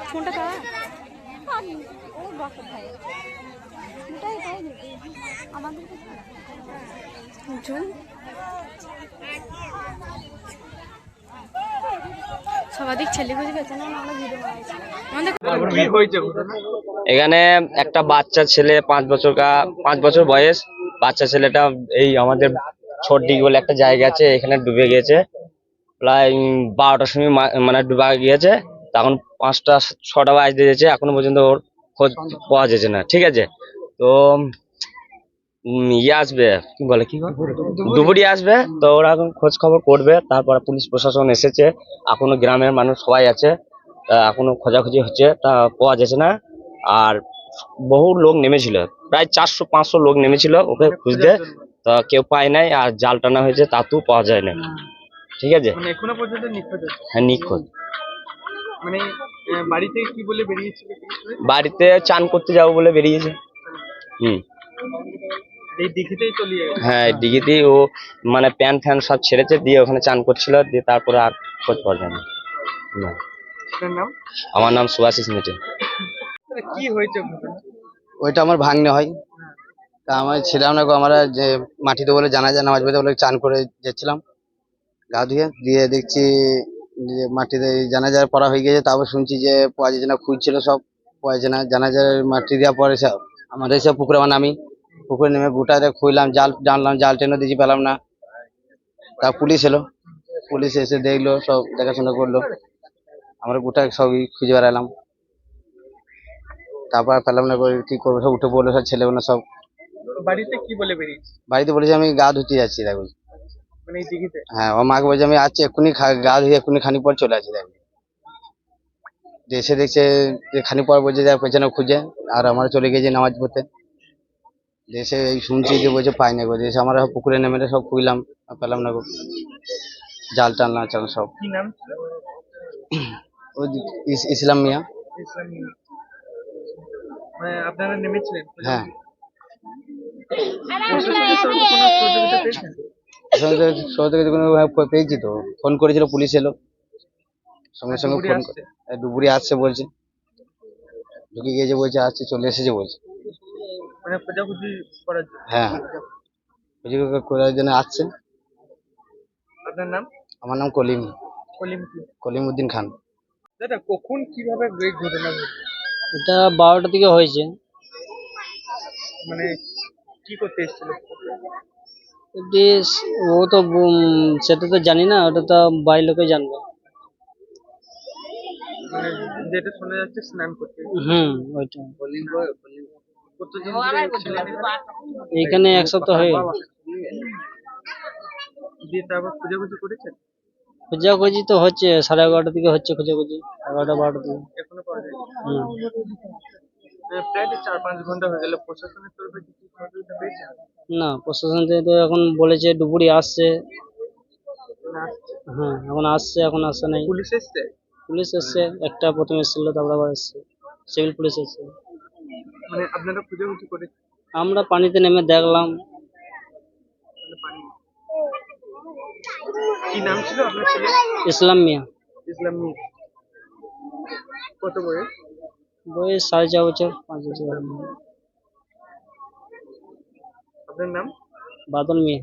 छोटा था वो बस भाई मिठाई खाई नहीं আমাদের সবাদিক ছেলে খুঁজে গেছে না আমরা ভিডিও বানাইছি এখানে একটা বাচ্চা ছেলে 5 বছর বয়স বাচ্চা ছেলেটা এই আমাদের ছোটডিগ বলে একটা জায়গা আছে এখানে ডুবে গিয়েছে প্রায় 12টার সময় মানে ডুবে গিয়েছে তখন 5টা 6টা বাজতে যাচ্ছে এখনো পর্যন্ত ওর খোঁজ পাওয়া যাচ্ছে না ঠিক আছে তো ইয়ে আসবে কি বলে কি দুপুরে আসবে তো ওরা এখন খোঁজ খবর করবে তারপর পুলিশ প্রশাসন এসেছে এখনো গ্রামের মানুষ সবাই আছে এখনো খোঁজাখুঁজি হচ্ছে তা পাওয়া যাচ্ছে না আর বহু লোক নেমেছিল প্রায় 400-500 লোক নেমেছিল ওকে খুঁজতে তা কেউ পায় নাই আর জাল টানা হয়েছে তাতেও পাওয়া যায় না ঠিক আছে মানে এখনো পর্যন্ত নিখোঁজ আছে হ্যাঁ নিখোঁজ মানে বাড়ি থেকে কি বলে বেরিয়েছিল বাড়িতে চান করতে যাবো বলে বেরিয়েছে এই দিঘিতেই তলিয়ে গেছে হ্যাঁ দিঘিতেই ও মানে প্যান ফ্যান সব ছেড়েছে দিয়ে ওখানে চান করছিল দিয়ে তারপরে আর খোঁজ পাওয়া যায় না আপনার নাম আমার নাম সুভাশিস মিটে কি হয়েছে ওইটা আমার ভাগ্নে হয় তা আমার ছিলাম না আমরা যে মাটিতে বলে জানাজা নামাজ পড়তে বলে চান করে যাচ্ছিলাম গা ধুয়ে দিয়ে দেখছি যে মাটিতে জানাজার পড়া হয়ে গেছে তারপর শুনছি যে পাওয়া যাচ্ছে না খুঁজছিল সব পাওয়া যাচ্ছে না জানাজার মাটি দেওয়ার পরে আমার এসে পুকুরে আমার নামি পুকুরে নেমে গোটাতে খুঁজলাম জাল জানলাম জাল টেনে দিয়েছি পেলাম না তা পুলিশ এলো পুলিশ এসে দেখলো সব দেখাশোনা করলো আমরা গোটা সবই খুঁজে বেড়ালাম তারপর পেলাম না কি করবো সব উঠে পড়লো সব ছেলেগুলো সব বাড়িতে কি বলে বেরিয়েছে বাড়িতে বলেছি আমি গা ধুতে যাচ্ছি দেখো মানে এই দিঘিতে হ্যাঁ ও মাকে বলছে আমি আছি এক্ষুনি গা ধুয়ে এক্ষুনি খানি পর চলে আসি দেখো এসে দেখছে যে খানি পর বলছে যা পেছনে খুঁজে আর আমরা চলে গেছি নামাজ পড়তে দেশে এই শুনছি যে বলছে পাই না গো দেশে আমরা সব পুকুরে নেমে সব খুঁজলাম পেলাম না গো জাল টানলাম চাল সব কি নাম ওই ইসলাম মিয়া ইসলাম মানে আপনারা নেমেছিলেন হ্যাঁ পেয়েছি তো ফোন করেছিল পুলিশ এলো সঙ্গে সঙ্গে ফোন ডুবুরি আসছে বলছে ঢুকে গিয়েছে বলছে আসছে চলে এসেছে বলছে মানে খোঁজাখুঁজি করার জন্য হ্যাঁ খোঁজাখুঁজি করার জন্য আসছে আপনার নাম আমার নাম কলিমউদ্দিন খান দাদা কখন কিভাবে এই ঘটনা ঘটে এটা 12টার দিকে হয়েছে মানে কি করতে এসেছিল ও তো সেটা তো জানি না ওটা তো বাড়ির লোকে জানবে মানে যেটা শোনা যাচ্ছে স্নান করতে ওইটা কতজন ছিলেন এইখানে 1 সপ্তাহ হয়ে গেল দিয়ে তারপর খোঁজাখুঁজি করেছেন খোঁজাখুঁজি তো হচ্ছে 11:30 দিকে হচ্ছে খোঁজাখুঁজি 11টা 12টার দিকে এখনো পাওয়া যায় প্রায় 4-5 ঘন্টা হয়ে গেল প্রশাসনের তরফে কি সহযোগিতা পেয়েছেন না প্রশাসন থেকে তো এখন বলেছে ডুবুরি আসছে হ্যাঁ এখন আসছে নাই পুলিশ এসছে একটা প্রথমে এসেছিল তারপর আবার এসছে সিভিল পুলিশ এসছে মানে আপনারা খোঁজাখুঁজি করেছেন আমরা পানিতে নেমে দেখলাম কি নাম ছিল আপনার ছেলে ইসলাম মিয়া কত বয়স 4.5 বছর 5 বছর আপনার নাম বাদল মিয়া